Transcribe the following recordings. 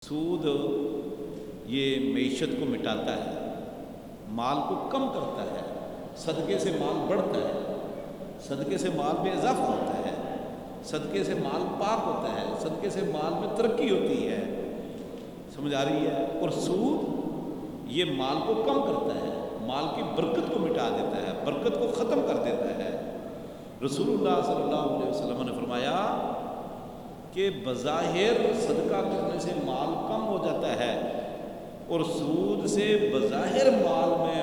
سود یہ معیشت کو مٹاتا ہے، مال کو کم کرتا ہے، صدقے سے مال بڑھتا ہے، صدقے سے مال میں اضافہ ہوتا ہے، صدقے سے مال پاک ہوتا ہے، صدقے سے مال میں ترقی ہوتی ہے۔ سمجھ آ رہی ہے؟ اور سود یہ مال کو کم کرتا ہے، مال کی برکت کو مٹا دیتا ہے، برکت کو ختم کر دیتا ہے۔ رسول اللہ صلی اللہ علیہ وسلم نے فرمایا کہ بظاہر صدقہ کرنے سے مال کم ہو جاتا ہے اور سود سے بظاہر مال میں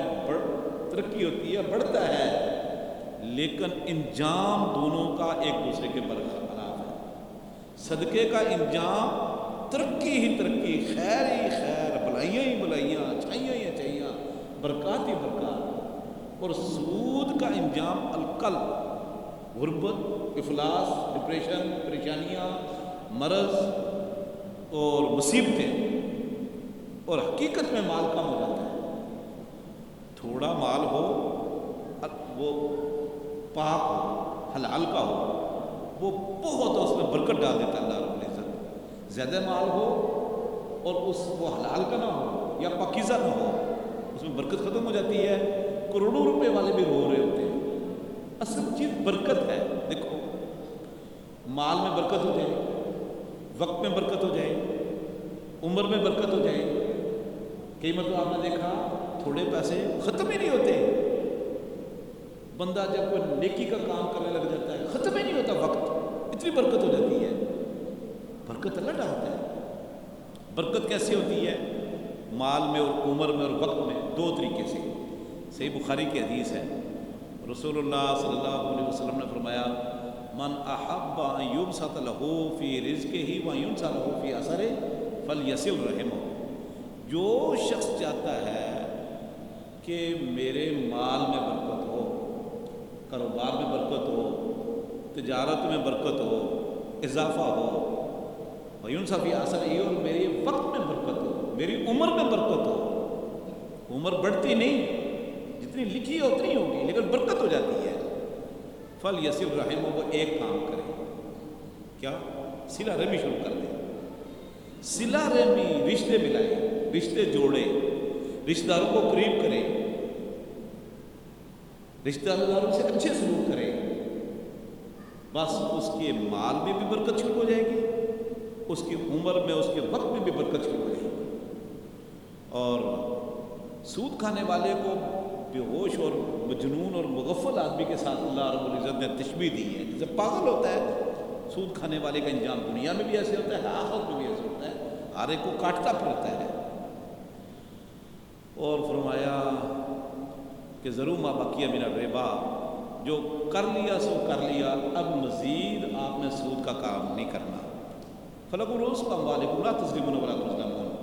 ترقی ہوتی ہے، بڑھتا ہے، لیکن انجام دونوں کا ایک دوسرے کے برخلاف ہے۔ صدقے کا انجام ترقی ہی ترقی، خیر ہی خیر، بھلائیاں ہی بھلائیاں، اچھائیاں ہی اچھائیاں، برکات ہی برکات۔ اور سود کا انجام القلب، غربت، افلاس، ڈپریشن، پریشانیاں، مرض اور مصیبتیں، اور حقیقت میں مال کم ہو جاتا ہے۔ تھوڑا مال ہو، وہ پاک ہو، حلال کا ہو، وہ بہت اس میں برکت ڈال دیتا ہے اللہ رب العزت۔ زیادہ مال ہو اور وہ حلال کا نہ ہو یا پاکیزہ نہ ہو، اس میں برکت ختم ہو جاتی ہے، کروڑوں روپے والے بھی رو رہے ہوتے ہیں۔ اصل چیز برکت ہے۔ دیکھو، مال میں برکت ہو جائے، وقت میں برکت ہو جائے، عمر میں برکت ہو جائے۔ کئی مرتبہ آپ نے دیکھا تھوڑے پیسے ختم ہی نہیں ہوتے، بندہ جب کوئی نیکی کا کام کرنے لگ جاتا ہے ختم ہی نہیں ہوتا وقت، اتنی برکت ہو جاتی ہے۔ برکت اللہ ڈالتا ہے۔ برکت کیسے ہوتی ہے؟ مال میں اور عمر میں اور وقت میں، دو طریقے سے۔ صحیح بخاری کی حدیث ہے، رسول اللہ صلی اللہ علیہ وسلم نے فرمایا من احب ان یبسط له فی رزقہ وینسى له فی اثرہ فلیصل رحمہ۔ جو شخص چاہتا ہے کہ میرے مال میں برکت ہو، کاروبار میں برکت ہو، تجارت میں برکت ہو، اضافہ ہو، وینسى فی اثرہ، اور میرے وقت میں برکت ہو، میری عمر میں برکت ہو۔ عمر بڑھتی نہیں، جتنی لکھی ہے اتنی ہوگی، لیکن برکت ہو جاتی ہے۔ فلیصل رحمہ، وہ ایک کام کرے، کیا؟ صلہ رحمی شروع کر دے۔ صلہ رحمی، رشتے ملائے، رشتے جوڑے، رشتہ داروں کو قریب کرے، رشتہ داروں سے اچھے سلوک کرے، بس اس کے مال میں بھی برکت شروع ہو جائے گی، اس کی عمر میں، اس کے وقت میں بھی برکت شروع ہو جائے گی۔ اور سود کھانے والے کو بے ہوش اور مجنون اور مغفل آدمی کے ساتھ اللہ رب العزت نے تشبیہ دی ہے۔ جیسے پاگل ہوتا ہے، سود کھانے والے کا انجام دنیا میں بھی ایسے ہوتا ہے، آخرت میں بھی ایسے ہوتا ہے، ہر ایک کو کاٹتا پھرتا ہے۔ اور فرمایا کہ ضرور ما بقی من الربا، جو کر لیا سو کر لیا، اب مزید آپ نے سود کا کام نہیں کرنا۔ فلکم رؤوس اموالکم لا تظلمون ولا تظلمون،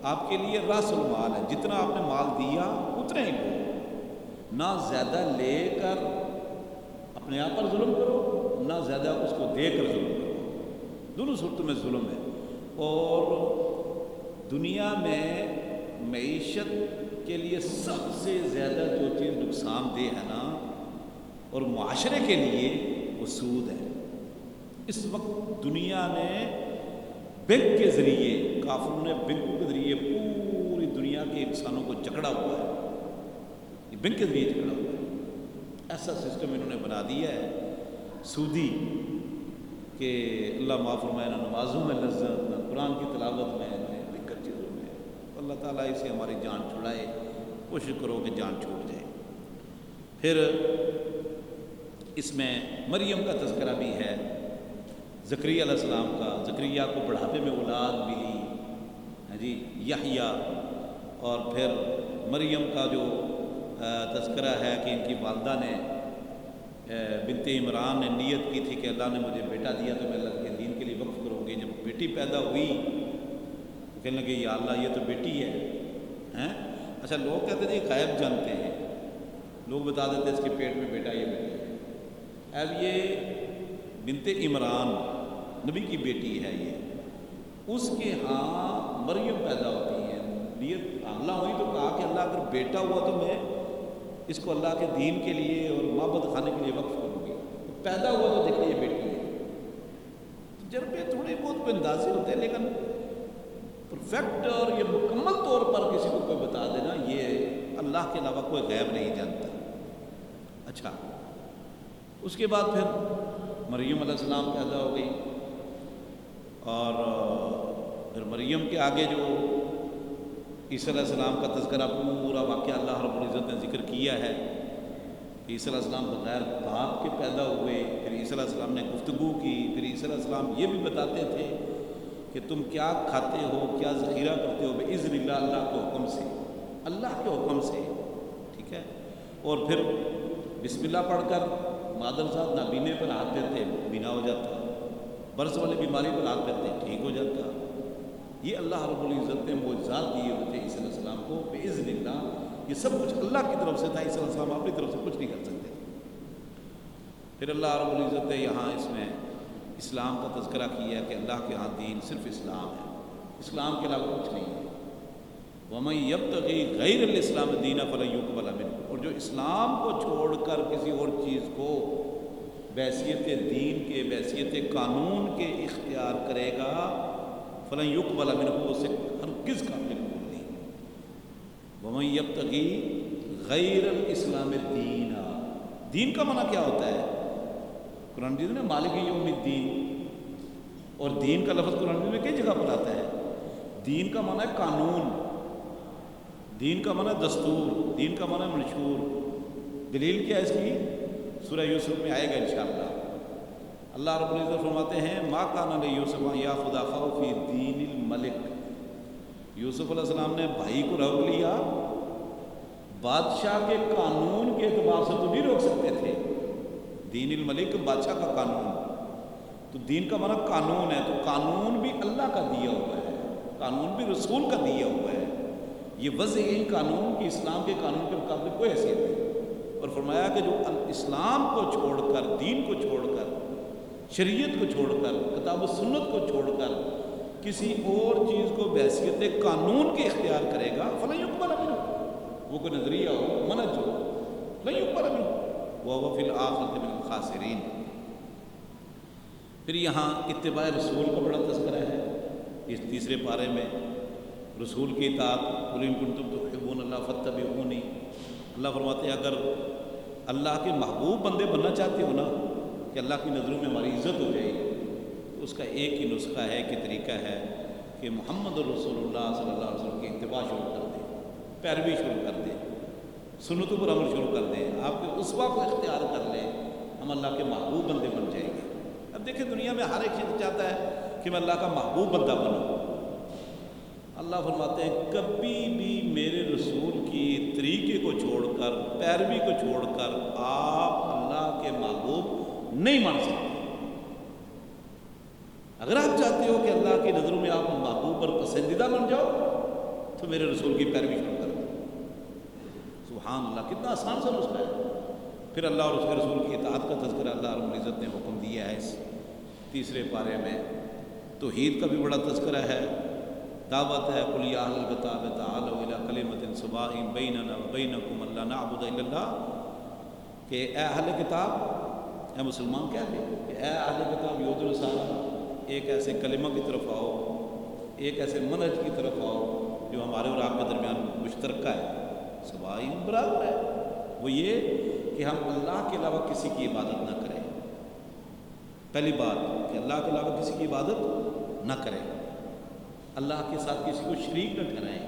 آپ کے لیے راس المال ہے، جتنا آپ نے مال دیا اتنا ہی لو، نہ زیادہ لے کر اپنے آپ پر ظلم کرو، نہ زیادہ اس کو دے کر ظلم کرو، دونوں صورتوں میں ظلم ہے۔ اور دنیا میں معیشت کے لیے سب سے زیادہ جو چیز نقصان دہ ہے نا، اور معاشرے کے لیے، وہ سود ہے۔ اس وقت دنیا میں بینک کے ذریعے، کافروں نے بینکوں کے ذریعے پوری دنیا کے انسانوں کو جکڑا ہوا ہے، یہ بینک کے ذریعے جکڑا ہوا ہے۔ ایسا سسٹم انہوں نے بنا دیا ہے سودی کہ اللہ معاف فرمائے، نہ نمازوں میں لذت، نہ قرآن کی تلاوت میں، نہ دقت چیزوں میں۔ اللہ تعالیٰ اسے ہماری جان چھڑائے، کوشش کرو کہ جان چھوٹ جائے۔ پھر اس میں مریم کا تذکرہ بھی ہے، زکریا علیہ السلام کا۔ زکریا کو بڑھاپے میں اولاد ملی، ہاں جی، یحییٰ۔ اور پھر مریم کا جو تذکرہ ہے کہ ان کی والدہ نے، بنت عمران نے نیت کی تھی کہ اللہ نے مجھے بیٹا دیا تو میں اللہ کے دین کے لیے وقف کروں گی۔ جب بیٹی پیدا ہوئی تو کہنے لگے یا اللہ یہ تو بیٹی ہے، ہیں؟ اچھا، لوگ کہتے ہیں غیب جانتے ہیں، لوگ بتا دیتے ہیں اس کے پیٹ میں بیٹا، یہ بیٹی ہے۔ اب یہ بنت عمران نبی کی بیٹی ہے، یہ اس کے ہاں مریم پیدا ہوتی ہے، نیت حاملہ ہوئی تو کہا کہ اللہ اگر بیٹا ہوا تو میں اس کو اللہ کے دین کے لیے اور معبد خانے کے لیے وقف کروں گی۔ پیدا ہوا تو دیکھیں یہ بیٹی ہے۔ تجربے تھوڑے بہت اندازے ہوتے ہیں، لیکن پرفیکٹ اور یہ مکمل طور پر کسی کو کوئی بتا دینا، یہ اللہ کے علاوہ کوئی غیب نہیں جانتا۔ اچھا، اس کے بعد پھر مریم علیہ السلام پیدا ہو گئی، اور پھر مریم کے آگے جو عیسیٰ علیہ السلام کا تذکرہ پورا واقعہ اللہ رب العزت نے ذکر کیا ہے۔ عیسیٰ علیہ السلام بغیر باپ کے پیدا ہوئے، پھر عیسیٰ علیہ السلام نے گفتگو کی، پھر عیسیٰ علیہ السلام یہ بھی بتاتے تھے کہ تم کیا کھاتے ہو، کیا ذخیرہ کرتے ہو، بِإِذْنِ اللہ، اللہ کے حکم سے، اللہ کے حکم سے، ٹھیک ہے۔ اور پھر بسم اللہ پڑھ کر مادر صاحب نابینے پر ہاتھ پھیرتے بینا ہو جاتا، برس والی بیماری پر ہاتھ پھیرتے ٹھیک ہو جاتا۔ یہ اللہ رب العزت نے معجزات دیے ہوئے تھے عیسیٰ علیہ السلام کو بِإِذْنِ اللہ، یہ سب کچھ اللہ کی طرف سے تھا، عیسیٰ علیہ السلام اپنی طرف سے کچھ نہیں کر سکتے۔ پھر اللہ رب العزت نے یہاں اس میں اسلام کا تذکرہ کیا کہ اللہ کے ہاں دین صرف اسلام ہے، اسلام کے علاوہ کچھ نہیں ہے۔ وَمَن يَبْتَغِي غَيْرَ الْإِسْلَامِ دِينًا فَلَن يُقْبَلَ مِنْهُ، اور جو اسلام کو چھوڑ کر کسی اور چیز کو بحیثیت دین کے، بحیثیت قانون کے اختیار کرے گا، فَلَن يُقْبَلَ مِنْهُ، اسے ہرگز قابل قبول نہیں۔ وَمَن يَبْتَغِي غَيْرَ الْإِسْلَامِ دِينًا، دین کا معنی کیا ہوتا ہے؟ قرآن مجید نے مالک یوم الدین، اور دین کا لفظ قرآن مجید میں کئی جگہ پر آتا ہے۔ دین کا معنی ہے قانون، دین کا معنی ہے دستور، دین کا معنی ہے منشور۔ دلیل کیا ہے اس کی؟ سورہ یوسف میں آئے گا انشاءاللہ۔ اللہ رب العزت فرماتے ہیں ما کان لیوسف ان یاخذ اخاه فی دین الملک، یوسف علیہ السلام نے بھائی کو روک لیا، بادشاہ کے قانون کے اعتبار سے تو نہیں روک سکتے تھے، دین الملک بادشاہ کا قانون، تو دین کا معنی قانون ہے، تو قانون بھی اللہ کا دیا ہوا ہے، قانون بھی رسول کا دیا ہوا ہے۔ یہ وضع قانون کی اسلام کے قانون کے مقابلے کوئی حیثیت نہیں، اور فرمایا کہ جو اسلام کو چھوڑ کر، دین کو چھوڑ کر، شریعت کو چھوڑ کر، کتاب و سنت کو چھوڑ کر کسی اور چیز کو بحیثیت قانون کے اختیار کرے گا، فَلَن يُقْبَلَ مِنْهُ، وہ کوئی نظریہ ہو، منہج ہو، فَلَن يُقْبَلَ مِنْهُ وَهُوَ فِي الْآخِرَةِ مِنَ الْخَاسِرِينَ۔ پھر یہاں اتباع رسول کا بڑا تذکرہ ہے اس تیسرے پارے میں، رسول کی اطاعت، قُلْ إِن كُنتُمْ تُحِبُّونَ اللَّهَ فَاتَّبِعُونِي، اللہ فرماتے ہیں اگر اللہ کے محبوب بندے بننا چاہتے ہو نا، کہ اللہ کی نظروں میں ہماری عزت ہو جائے گی، تو اس کا ایک ہی نسخہ ہے، ایک ہی طریقہ ہے کہ محمد رسول اللہ صلی اللہ علیہ وسلم کی اتباع شروع کر دیں، پیروی شروع کر دیں، سنتوں پر عمل شروع کر دیں، آپ کے اسوہ کو اختیار کر لیں، ہم اللہ کے محبوب بندے بن جائیں گے۔ اب دیکھیں دنیا میں ہر ایک شخص چاہتا ہے کہ میں اللہ کا محبوب بندہ بنوں، اللہ فرماتے ہیں کبھی بھی میرے رسول کی طریقے کو چھوڑ کر، پیروی کو چھوڑ کر آپ اللہ کے محبوب نہیں مان سکتے۔ اگر آپ چاہتے ہو کہ اللہ کی نظروں میں آپ محبوب اور پسندیدہ بن جاؤ تو میرے رسول کی پیروی شروع کر دو۔ سبحان اللہ، کتنا آسان سا نسخہ ہے۔ پھر اللہ اور اس کے رسول کی اطاعت کا تذکرہ اللہ رب العزت نے حکم دیا ہے اس تیسرے پارے میں۔ توحید کا بھی بڑا تذکرہ ہے، دعوت ہے قُلْ يَا أَهْلَ الْكِتَابِ تَعَالَوْا إِلَىٰ كَلِمَةٍ سَوَاءٍ بَيْنَنَا وَبَيْنَكُمْ أَلَّا نَعْبُدَ إِلَّا اللَّهَ، کہ اے اہل کتاب، اے مسلمان کہتے ہیں کہ اے اہل کتاب یہود و نصارہ، ایک ایسے کلمہ کی طرف آؤ، ایک ایسے منہج کی طرف آؤ جو ہمارے اور آپ کے درمیان مشترکہ ہے، سوائے برابر ہے، وہ یہ کہ ہم اللہ کے علاوہ کسی کی عبادت نہ کریں۔ پہلی بات کہ اللہ کے علاوہ کسی کی عبادت نہ کریں، اللہ کے ساتھ کسی کو شریک نہ ٹھہرائیں۔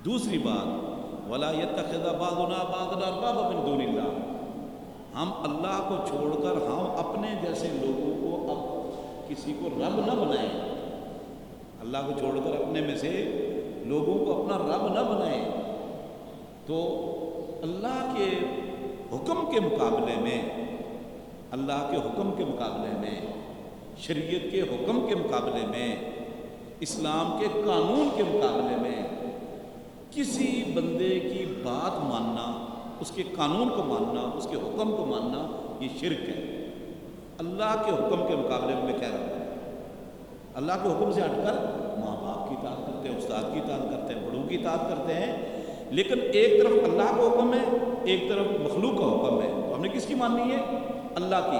دوسری بات وَلَا يَتَّخِذَ بَعْضُنَا بَعْضًا أَرْبَابًا مِن دُونِ اللَّهِ، ہم اللہ کو چھوڑ کر ہم اپنے جیسے لوگوں کو اب کسی کو رب نہ بنائیں، اللہ کو چھوڑ کر اپنے میں سے لوگوں کو اپنا رب نہ بنائیں۔ تو اللہ کے حکم کے مقابلے میں، اللہ کے حکم کے مقابلے میں، شریعت کے حکم کے مقابلے میں، اسلام کے قانون کے مقابلے میں کسی بندے کی بات ماننا، اس کے قانون کو ماننا، اس کے حکم کو ماننا، یہ شرک ہے۔ اللہ کے حکم کے مقابلے میں کہہ رہا ہوں، اللہ کے حکم سے ہٹ کر ماں باپ کی اطاعت کرتے ہیں، استاد کی اطاعت کرتے ہیں، بڑوں کی اطاعت کرتے ہیں، لیکن ایک طرف اللہ کا حکم ہے، ایک طرف مخلوق کا حکم ہے، تو ہم نے کس کی ماننی ہے؟ اللہ کی۔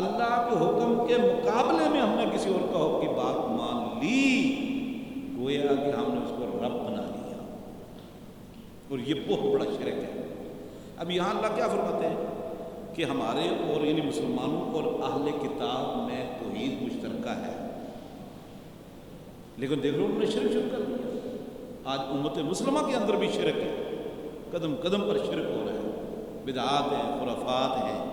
اللہ کے حکم کے مقابلے میں ہم نے کسی اور کا حکم کی بات مان لی، گویا اور یہ بہت بڑا شرک ہے۔ اب یہاں اللہ کیا فرماتے ہیں کہ ہمارے اور یعنی مسلمانوں اور اہل کتاب میں توحید مشترکہ ہے، لیکن دیکھ لو انہوں نے شرک شروع کر دیا۔ آج امت مسلمہ کے اندر بھی شرک ہے، قدم قدم پر شرک ہو رہا ہے، بدعات ہیں، خرافات ہیں،